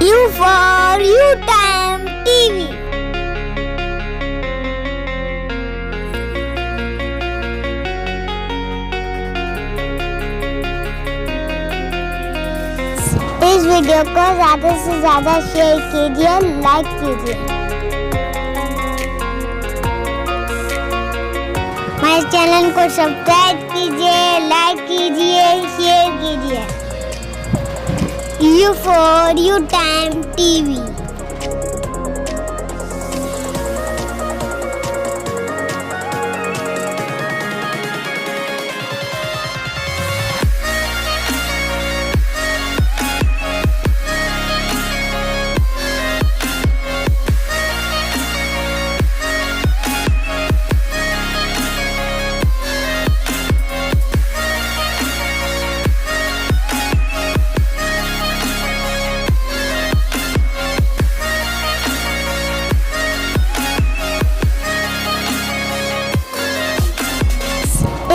U for U Time TV. इस video को ज़्यादा से ज़्यादा शेयर कीजिए, लाइक कीजिए। हमारे चैनल को सब्सक्राइब कीजिए, लाइक कीजिए, शेयर कीजिए। U for U Time TV।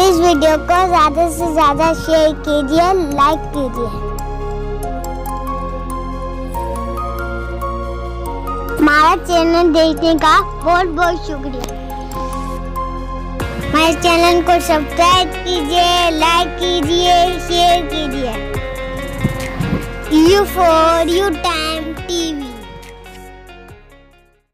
इस वीडियो को ज़्यादा से ज़्यादा शेयर कीजिए, लाइक कीजिए। हमारा चैनल देखने का बहुत बहुत शुक्रिया। हमारे चैनल को सब्सक्राइब कीजिए, लाइक कीजिए, शेयर कीजिए। U for U Time TV।